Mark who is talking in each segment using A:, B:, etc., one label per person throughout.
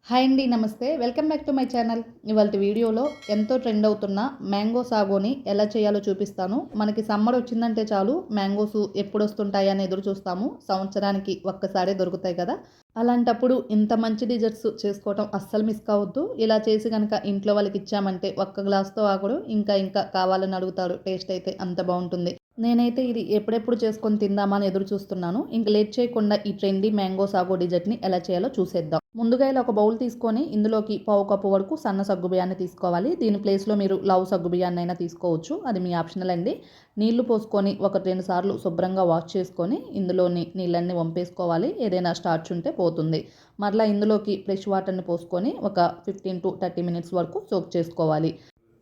A: Hi అండి, నమస్తే. Welcome back to my channel. ఇవాల్టి వీడియోలో ఎంతో ట్రెండ్ అవుతున్న మ్యాంగో సాగోని ఎలా చేయాలో చూపిస్తాను. మనకి సమ్మర్ వచ్చిందంటే చాలు మ్యాంగోస్ ఎప్పుడు వస్తుంటాయి అని ఎదురు చూస్తాము. సంవత్సరానికి ఒక్కసారే దొరుకుతాయి కదా. అలాంటప్పుడు ఇంత మంచి డిజర్ట్స్ చేసుకోవటం అస్సలు మిస్ కావద్దు. ఇలా చేసి కనుక ఇంట్లో వాళ్ళకి ఇచ్చామంటే ఒక్క గ్లాస్తో ఆగడు, ఇంకా కావాలని అడుగుతారు. టేస్ట్ అయితే అంత బాగుంటుంది. నేనైతే ఇది ఎప్పుడెప్పుడు చేసుకొని తిందామని ఎదురు చూస్తున్నాను. ఇంక లేట్ చేయకుండా ఈ ట్రెండీ మ్యాంగో సాగో డిజర్ట్ని ఎలా చేయాలో చూసేద్దాం. ముందుగా ఇలా ఒక బౌల్ తీసుకొని ఇందులోకి పావు కప్పు వరకు సన్న సగ్గుబియ్యాన్ని తీసుకోవాలి. దీని ప్లేస్లో మీరు లవ్ సగ్గుబియ్యాన్ని అయినా తీసుకోవచ్చు, అది మీ ఆప్షనల్ అండి. నీళ్లు పోసుకొని 1-2 సార్లు శుభ్రంగా వాష్ చేసుకొని ఇందులోని నీళ్ళన్నీ వంపేసుకోవాలి. ఏదైనా స్టార్చ్ ఉంటే పోతుంది. మరలా ఇందులోకి ఫ్రెష్ వాటర్ని పోసుకొని ఒక 15-30 మినిట్స్ వరకు సోక్ చేసుకోవాలి.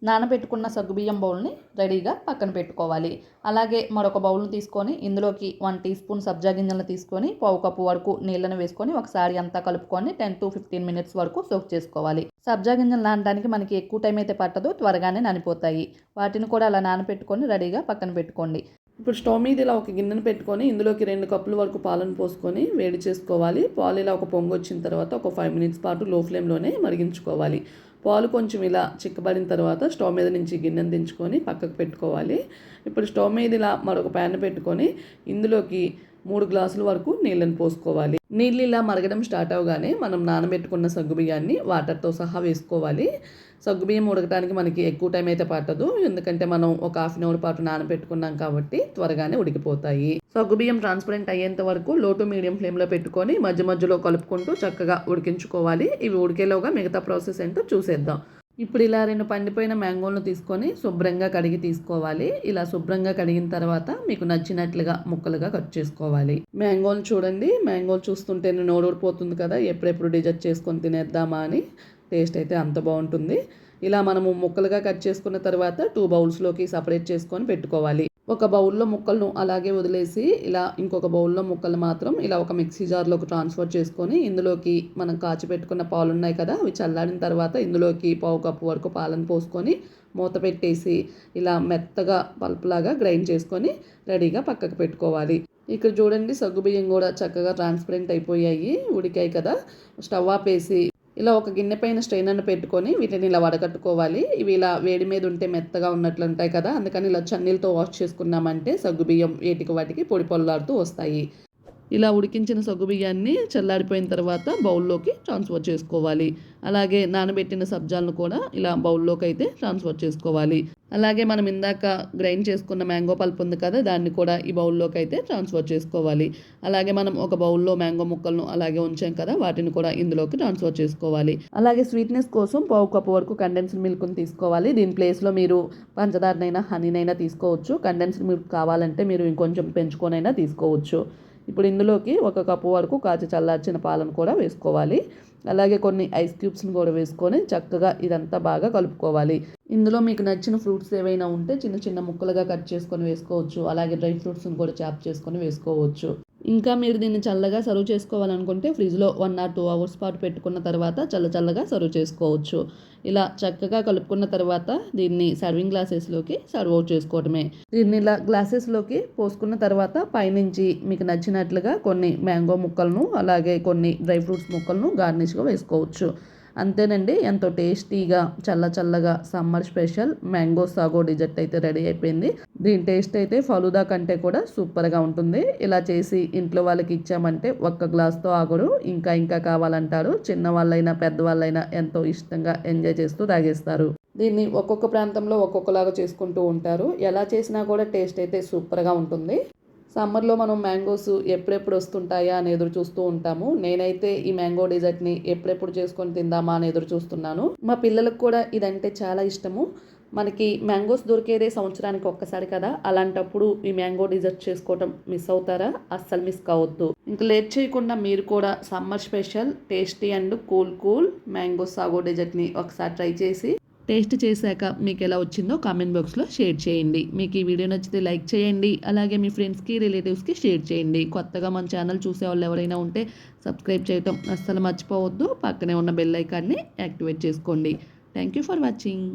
A: నానబెట్టుకున్న సగ్గుబియ్యం బౌల్ని రెడీగా పక్కన పెట్టుకోవాలి. అలాగే మరొక బౌల్ని తీసుకొని ఇందులోకి 1 టీ స్పూన్ సబ్జా గింజలను తీసుకొని పావు కప్పు వరకు నీళ్ళను వేసుకొని ఒకసారి అంతా కలుపుకొని 10-15 మినిట్స్ వరకు సోక్ చేసుకోవాలి. సబ్జా గింజలు నానడానికి మనకి ఎక్కువ టైం అయితే పట్టదు, త్వరగానే నానిపోతాయి. వాటిని కూడా అలా నానబెట్టుకొని రెడీగా పక్కన పెట్టుకోండి. ఇప్పుడు స్టవ్ మీద ఇలా ఒక గిన్నెను పెట్టుకొని ఇందులోకి 2 కప్పుల వరకు పాలను పోసుకొని వేడి చేసుకోవాలి. పాలు ఇలా ఒక పొంగు వచ్చిన తర్వాత ఒక 5 మినిట్స్ పాటు లో ఫ్లేమ్లోనే మరిగించుకోవాలి. పాలు కొంచెం ఇలా చిక్కబడిన తర్వాత స్టవ్ మీద నుంచి గిన్నెను దించుకొని పక్కకు పెట్టుకోవాలి. ఇప్పుడు స్టవ్ మీద ఇలా మరొక ప్యాన్ పెట్టుకొని ఇందులోకి 3 గ్లాసుల వరకు నీళ్ళని పోసుకోవాలి. నీళ్ళు ఇలా మరగడం స్టార్ట్ అవగానే మనం నానబెట్టుకున్న సగ్గుబియ్యాన్ని వాటర్తో సహా వేసుకోవాలి. సగ్గుబియ్యం ఉడకడానికి మనకి ఎక్కువ టైం అయితే పట్టదు, ఎందుకంటే మనం ఒక హాఫ్ అన్ అవర్ పాటు నానబెట్టుకున్నాం కాబట్టి త్వరగానే ఉడికిపోతాయి. సగ్గుబియ్యం ట్రాన్స్పరెంట్ అయ్యేంత వరకు లో టు మీడియం ఫ్లేమ్లో పెట్టుకొని మధ్య మధ్యలో కలుపుకుంటూ చక్కగా ఉడికించుకోవాలి. ఇవి ఉడికేలోగా మిగతా ప్రాసెస్ ఏంటో చూసేద్దాం. ఇప్పుడు ఇలా 2 పండిపోయిన మ్యాంగోలను తీసుకొని శుభ్రంగా కడిగి తీసుకోవాలి. ఇలా శుభ్రంగా కడిగిన తర్వాత మీకు నచ్చినట్లుగా ముక్కలుగా కట్ చేసుకోవాలి. మ్యాంగోలు చూడండి, మ్యాంగోలు చూస్తుంటేనే నోరూరిపోతుంది కదా, ఎప్పుడెప్పుడు డిజర్ట్ చేసుకొని తినేద్దామా అని. టేస్ట్ అయితే అంత బాగుంటుంది. ఇలా మనము ముక్కలుగా కట్ చేసుకున్న తర్వాత 2 బౌల్స్లోకి సపరేట్ చేసుకొని పెట్టుకోవాలి. ఒక బౌల్లో ముక్కలను అలాగే వదిలేసి ఇలా ఇంకొక బౌల్లో ముక్కలు మాత్రం ఇలా ఒక మిక్సీ జార్లోకి ట్రాన్స్ఫర్ చేసుకొని ఇందులోకి మనం కాచి పెట్టుకున్న పాలు ఉన్నాయి కదా, అవి చల్లారిన తర్వాత ఇందులోకి పావు కప్పు వరకు పాలను పోసుకొని మూత పెట్టేసి ఇలా మెత్తగా పల్పులాగా గ్రైండ్ చేసుకొని రెడీగా పక్కకు పెట్టుకోవాలి. ఇక్కడ చూడండి, సగ్గుబియ్యం కూడా చక్కగా ట్రాన్స్పరెంట్ అయిపోయాయి, ఉడికాయి కదా. స్టవ్ ఆపేసి ఇలా ఒక గిన్నె పైన స్ట్రైనర్ని పెట్టుకొని వీటిని ఇలా వడకట్టుకోవాలి. ఇవి ఇలా వేడి మీద ఉంటే మెత్తగా ఉన్నట్లు ఉంటాయి కదా, అందుకని ఇలా చన్నీళ్ళతో వాష్ చేసుకున్నామంటే సగ్గుబియ్యం ఏటికి వాటికి పొడి పొల్లాడుతూ వస్తాయి. ఇలా ఉడికించిన సగ్గుబియ్యాన్ని చల్లారిపోయిన తర్వాత బౌల్లోకి ట్రాన్స్ఫర్ చేసుకోవాలి. అలాగే నానబెట్టిన సబ్జాలను కూడా ఇలా బౌల్లోకి అయితే ట్రాన్స్ఫర్ చేసుకోవాలి. అలాగే మనం ఇందాక గ్రైండ్ చేసుకున్న మ్యాంగో పల్ప్ ఉంది కదా, దాన్ని కూడా ఈ బౌల్లోకి అయితే ట్రాన్స్ఫర్ చేసుకోవాలి. అలాగే మనం ఒక బౌల్లో మ్యాంగో ముక్కలను అలాగే ఉంచాం కదా, వాటిని కూడా ఇందులోకి ట్రాన్స్ఫర్ చేసుకోవాలి. అలాగే స్వీట్నెస్ కోసం పావు కప్పు వరకు కండెన్స్డ్ మిల్క్ని తీసుకోవాలి. దీని ప్లేస్లో మీరు పంచదారనైనా హనీనైనా తీసుకోవచ్చు. కండెన్స్డ్ మిల్క్ కావాలంటే మీరు ఇంకొంచెం పెంచుకొనైనా తీసుకోవచ్చు. ఇప్పుడు ఇందులోకి 1 కప్పు వరకు కాచి చల్లార్చిన పాలను కూడా వేసుకోవాలి. అలాగే కొన్ని ఐస్ క్యూబ్స్ని కూడా వేసుకొని చక్కగా ఇదంతా బాగా కలుపుకోవాలి. ఇందులో మీకు నచ్చిన ఫ్రూట్స్ ఏవైనా ఉంటే చిన్న చిన్న ముక్కలుగా కట్ చేసుకొని వేసుకోవచ్చు. అలాగే డ్రై ఫ్రూట్స్ని కూడా చాప్ చేసుకొని వేసుకోవచ్చు. ఇంకా మీరు దీన్ని చల్లగా సర్వ్ చేసుకోవాలనుకుంటే ఫ్రిడ్జ్లో 1 or 2 అవర్స్ పాటు పెట్టుకున్న తర్వాత చల్లగా సర్వ్ చేసుకోవచ్చు. ఇలా చక్కగా కలుపుకున్న తర్వాత దీన్ని సర్వింగ్ గ్లాసెస్లోకి సర్వ్ అవుట్ చేసుకోవడమే. దీన్ని ఇలా గ్లాసెస్లోకి పోసుకున్న తర్వాత పైనుంచి మీకు నచ్చినట్లుగా కొన్ని మ్యాంగో ముక్కలను అలాగే కొన్ని డ్రై ఫ్రూట్స్ ముక్కలను గార్నిష్గా వేసుకోవచ్చు. అంతేనండి, ఎంతో టేస్టీగా చల్లగా summer special mango sago dessert అయితే రెడీ అయిపోయింది. దీని టేస్ట్ అయితే ఫలూదా కంటే కూడా సూపర్గా ఉంటుంది. ఇలా చేసి ఇంట్లో వాళ్ళకి ఇచ్చామంటే ఒక్క గ్లాస్తో ఆగరు, ఇంకా కావాలంటారు. చిన్నవాళ్ళైనా పెద్దవాళ్ళైనా ఎంతో ఇష్టంగా ఎంజాయ్ చేస్తూ తాగేస్తారు. దీన్ని ఒక్కొక్క ప్రాంతంలో ఒక్కొక్కలాగా చేసుకుంటూ ఉంటారు. ఎలా చేసినా కూడా టేస్ట్ అయితే సూపర్గా ఉంటుంది. సమ్మర్లో మనం మ్యాంగోస్ ఎప్పుడెప్పుడు వస్తుంటాయా అని ఎదురు చూస్తూ ఉంటాము. నేనైతే ఈ మ్యాంగో డిజర్ట్ని ఎప్పుడెప్పుడు చేసుకొని తిందామా అని ఎదురు చూస్తున్నాను. మా పిల్లలకు కూడా ఇదంటే చాలా ఇష్టము. మనకి మ్యాంగోస్ దొరికేదే సంవత్సరానికి ఒక్కసారి కదా, అలాంటప్పుడు ఈ మ్యాంగో డిజర్ట్ చేసుకోవటం మిస్ అవుతారా? అస్సలు మిస్ కావద్దు. ఇంకా లేట్ చేయకుండా మీరు కూడా summer special tasty and cool mango sago డిజర్ట్ని ఒకసారి ట్రై చేసి టేస్ట్ చేశాక మీకు ఎలా వచ్చిందో కామెంట్ బాక్స్లో షేర్ చేయండి. మీకు ఈ వీడియో నచ్చితే లైక్ చేయండి. అలాగే మీ ఫ్రెండ్స్కి రిలేటివ్స్కి షేర్ చేయండి. కొత్తగా మన ఛానల్ చూసే వాళ్ళు ఎవరైనా ఉంటే సబ్స్క్రైబ్ చేయటం అస్సలు మర్చిపోవద్దు. పక్కనే ఉన్న బెల్ ఐకాన్ని యాక్టివేట్ చేసుకోండి. Thank you for watching.